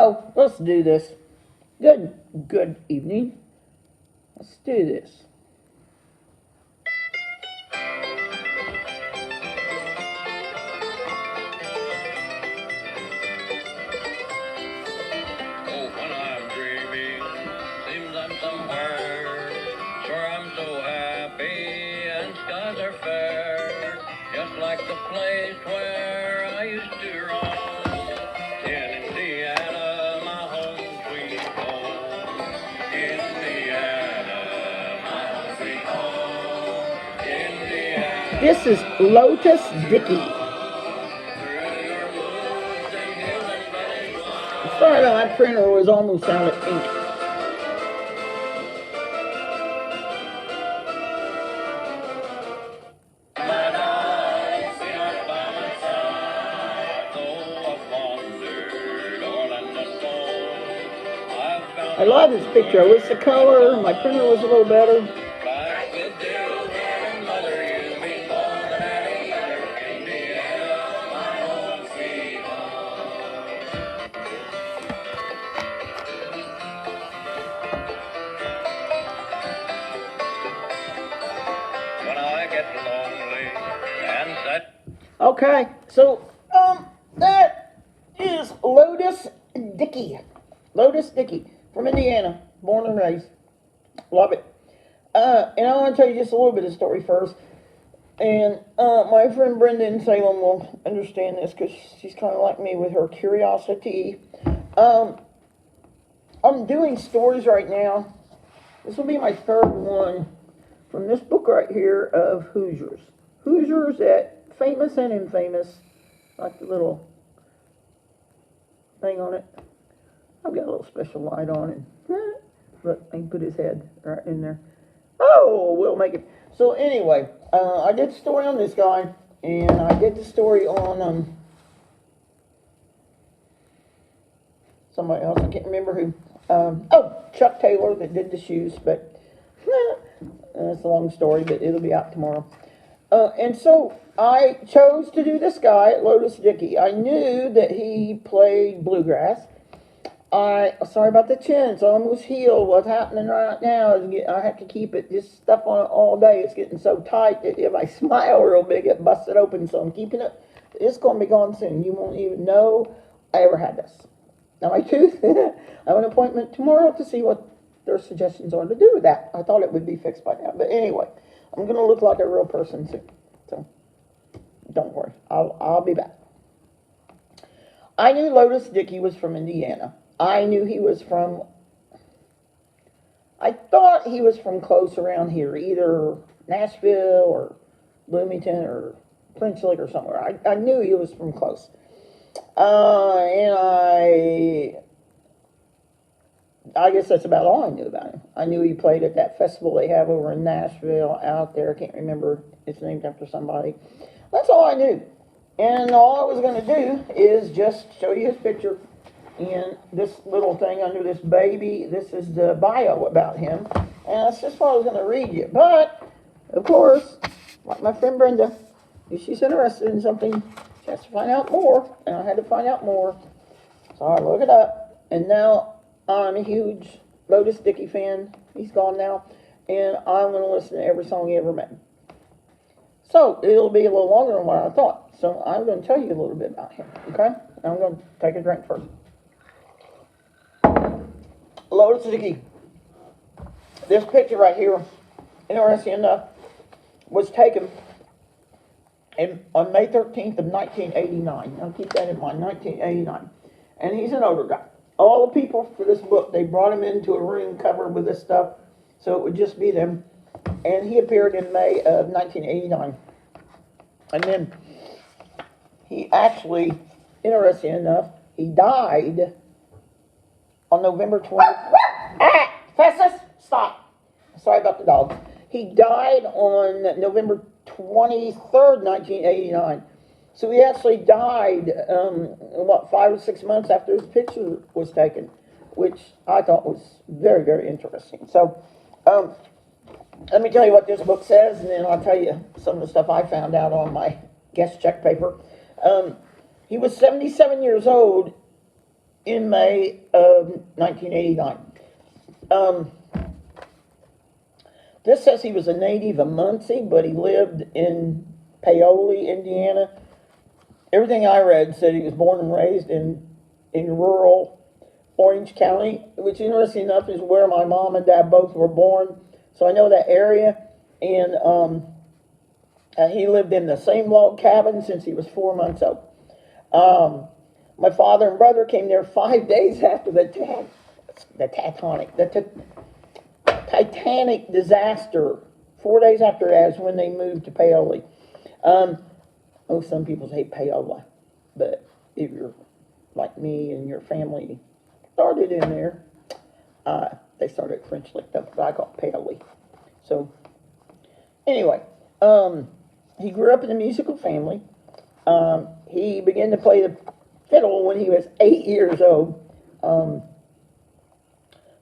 So, let's do this. Good evening. Let's do this. Oh, when I'm dreaming, seems I'm somewhere. Sure, I'm so happy and skies are fair. Just like the place where I used to roam. In Indiana, my home sweet home. Indiana, my home sweet home. Indiana. This is Lotus Dickey. Sorry, my printer was almost out of ink. I love this picture. I wish the color, my printer was a little better. Okay, so that is Lotus Dickey. Lotus Dickey from Indiana, born and raised. Love it. And I want to tell you just a little bit of story first. And my friend Brenda in Salem will understand this because she's kind of like me with her curiosity. I'm doing stories right now. This will be my third one from this book right here of Hoosiers. Hoosiers that famous and infamous, like the little thing on it. I've got a little special light on it. Look, I can put his head right in there. Oh, we'll make it. So anyway, I did the story on this guy, and I did the story on somebody else. I can't remember who. Chuck Taylor that did the shoes, but that's a long story, but it'll be out tomorrow. And so I chose to do this guy, Lotus Dickey. I knew that he played bluegrass. Sorry about the chin, it's almost healed. What's happening right now is I have to keep it, just stuff on it all day. It's getting so tight that if I smile real big, it busts it open. So I'm keeping it. It's going to be gone soon. You won't even know I ever had this. Now my tooth, I have an appointment tomorrow to see what their suggestions are to do with that. I thought it would be fixed by now. But anyway, I'm going to look like a real person soon. So don't worry, I'll be back. I knew Lotus Dickey was from Indiana. I knew he was from, I thought he was from close around here, either Nashville or Bloomington or Prince Lake or somewhere. I knew he was from close. And I guess that's about all I knew about him. I knew he played at that festival they have over in Nashville out there. I can't remember. It's named after somebody. That's all I knew. And all I was going to do is just show you his picture in this little thing under this baby. This is the bio about him. And that's just what I was going to read you. But, of course, like my friend Brenda, if she's interested in something, she has to find out more. And I had to find out more. So I looked it up. And now I'm a huge Lotus Dickey fan. He's gone now. And I'm going to listen to every song he ever made. So it'll be a little longer than what I thought. So I'm going to tell you a little bit about him. Okay? I'm going to take a drink first. Lotus Dickey. This picture right here, interesting enough, was taken on May 13th of 1989. Now keep that in mind, 1989. And he's an older guy. All the people for this book, they brought him into a room covered with this stuff, so it would just be them. And he appeared in May of 1989. And then he actually, interesting enough, he died on November 20th. Festus, stop. Sorry about the dog. He died on November 23rd, 1989. So he actually died, 5 or 6 months after his picture was taken, which I thought was very, very interesting. So, let me tell you what this book says, and then I'll tell you some of the stuff I found out on my guest check paper. He was 77 years old in May of 1989. Um, this says he was a native of Muncie, but he lived in Paoli, Indiana. Everything I read said he was born and raised in rural Orange County, which, interesting enough, is where my mom and dad both were born. So I know that area. And he lived in the same log cabin since he was 4 months old. My father and brother came there 5 days after the Titanic disaster. 4 days after that is when they moved to Paoli. Some people say Paola, but if you're like me and your family started in there, they started French lick up, but I call it Paoli. So, anyway, he grew up in a musical family. He began to play the fiddle when he was 8 years old.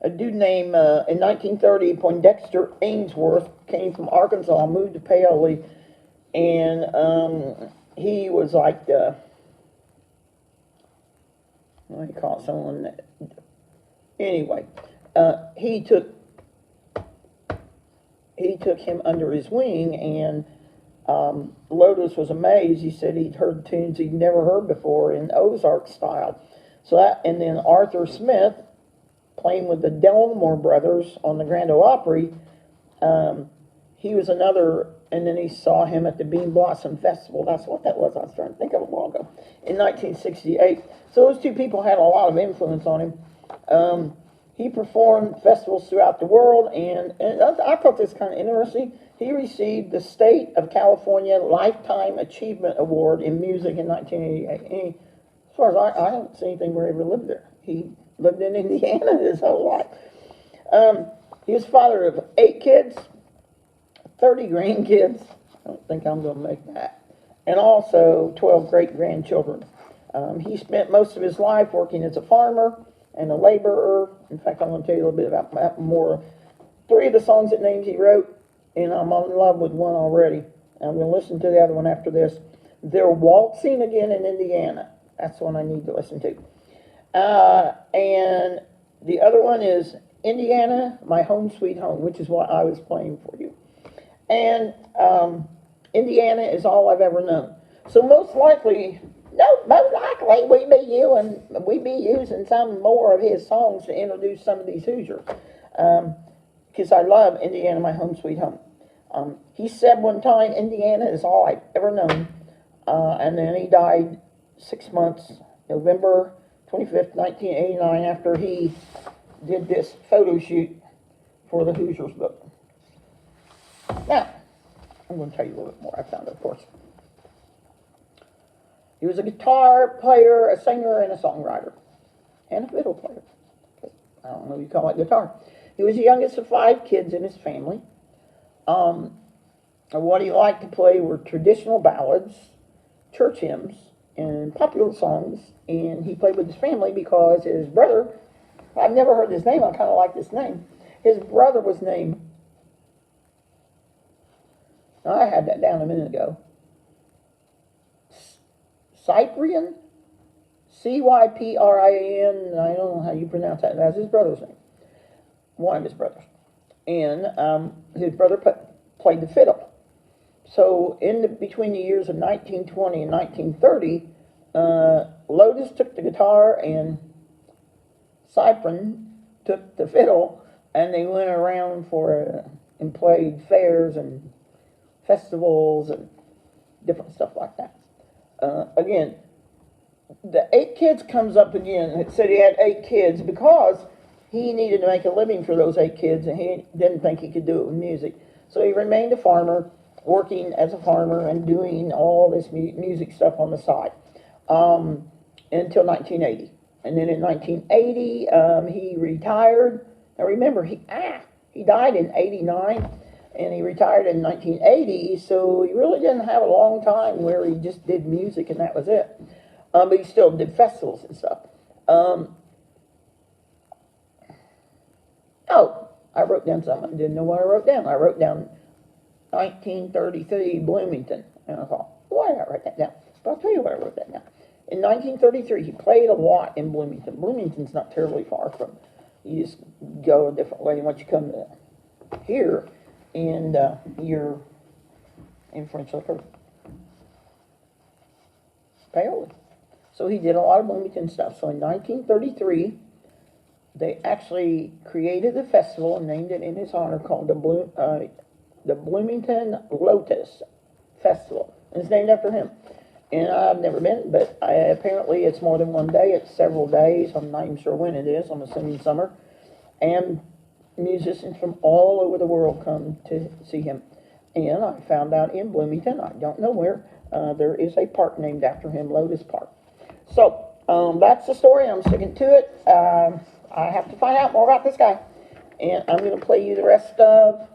A dude named, in 1930, Poindexter Ainsworth came from Arkansas, moved to Paoli, and he was like the, what do you call it, someone that, anyway, he took him under his wing, and Lotus was amazed. He said he'd heard tunes he'd never heard before in Ozark style. So that, and then Arthur Smith, playing with the Delmore brothers on the Grand Ole Opry, he was another, and then he saw him at the Bean Blossom Festival. That's what that was. I was trying to think of a while ago. In 1968. So those two people had a lot of influence on him. He performed festivals throughout the world, and I thought this kind of interesting. He received the State of California Lifetime Achievement Award in Music in 1988. And as far as I don't see anything where he ever lived there. He lived in Indiana his whole life. He was father of 8 kids, 30 grandkids. I don't think I'm going to make that. And also 12 great-grandchildren. He spent most of his life working as a farmer and a laborer. In fact, I'm going to tell you a little bit about that more. 3 of the songs that names he wrote, and I'm in love with one already. And I'm going to listen to the other one after this. They're Waltzing Again in Indiana. That's the one I need to listen to. And the other one is Indiana, My Home Sweet Home, which is what I was playing for you. And Indiana is all I've ever known. So most likely we'd be using some more of his songs to introduce some of these Hoosiers. Because I love Indiana, My Home Sweet Home. He said one time, Indiana is all I've ever known. And then he died 6 months, November 25th, 1989, after he did this photo shoot for the Hoosiers book. Now, I'm going to tell you a little bit more. I found it, of course. He was a guitar player, a singer, and a songwriter, and a fiddle player. I don't know if you call it guitar. He was the youngest of 5 kids in his family. What he liked to play were traditional ballads, church hymns, and popular songs. And he played with his family because his brother, I've never heard his name, I kind of like this name. His brother was named, I had that down a minute ago, Cyprian, Cyprian, I don't know how you pronounce that. That's his brother's name. One of his brothers. And his brother played the fiddle. So between the years of 1920 and 1930, Lotus took the guitar and Cyprian took the fiddle, and they went around and played fairs and festivals and different stuff like that. Again, the 8 kids comes up again. It said he had 8 kids because he needed to make a living for those 8 kids, and he didn't think he could do it with music. So he remained a farmer, working as a farmer and doing all this music stuff on the side until 1980. And then in 1980, he retired. Now remember, he died in 89, and he retired in 1980, so he really didn't have a long time where he just did music and that was it. But he still did festivals and stuff. I wrote down something. I didn't know what I wrote down. I wrote down 1933 Bloomington. And I thought, why did I write that down? But I'll tell you why I wrote that down. In 1933, he played a lot in Bloomington. Bloomington's not terribly far from. You just go a different way once you come to here, and you're in French Liquor, Paoli. So he did a lot of Bloomington stuff. So in 1933, they actually created a festival and named it in his honor called the Bloomington Lotus Festival. And it's named after him. And I've never been, but apparently it's more than one day. It's several days. I'm not even sure when it is. I'm assuming summer. And musicians from all over the world come to see him. And I found out in Bloomington, I don't know where, there is a park named after him, Lotus Park. So that's the story. I'm sticking to it. I have to find out more about this guy. And I'm going to play you the rest of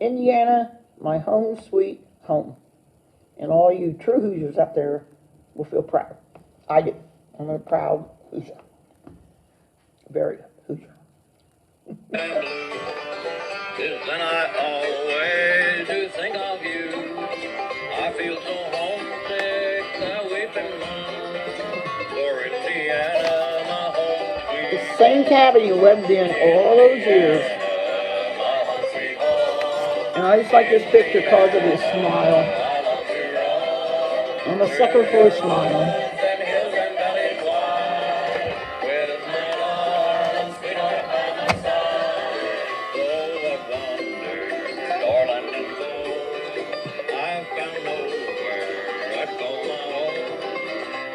Indiana, My Home Sweet Home. And all you true Hoosiers out there will feel proud. I do. I'm a proud Hoosier. Very Hoosier. Then I always do think of you. I feel so homesick, I weep and moan. For Indiana, my home sweet The same cabin you lived in all those years. my home sweet home. And I just like this picture because of his smile. I'm a sucker for a smile. And hills and valleys wide, with my darling sweetheart by my side. So I've wandered, darling, and so I've found nowhere I'd call my own.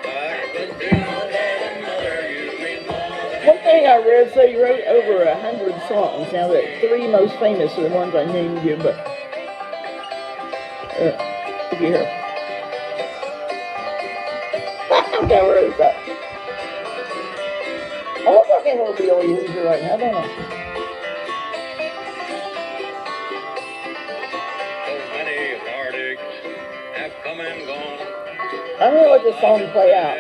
I could do that another you mean more than One thing I read, so he wrote over 100 songs. Now the three most famous are the ones I named you, but if you hear. Okay, where is that? I hope I can't be all Hoosier right now, don't I? so many heartaches have come and gone. I'm gonna let this song play out.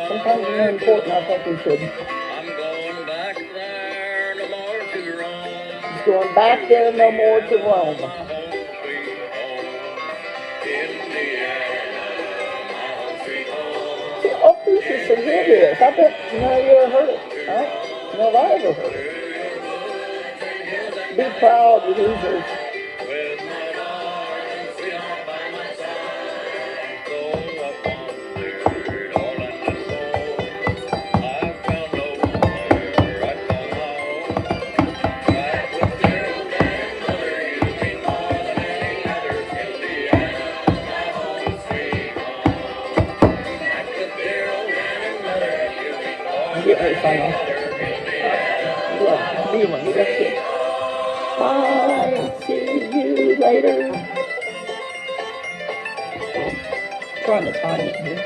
Sometimes it's more important, I think we should. I'm going back there, no more to roam. He's going back there, no more to roam. My home sweet home, Indiana, my home sweet home. See, all Hoosiers should hear this. I bet none of you ever heard it, right? No, I ever heard it. Be proud, you Hoosiers. With my darling sweetheart by my side, though I've wandered all and so, I've found nowhere I'd call my own. Back with dear old dad and mother, you mean more than any other. Indiana, my home sweet home. Back with dear old dad and mother, you mean more I'm than getting ready to sign any off. other. Indiana. Yeah, be one. That's it. Bye. See you later. Trying to time it here.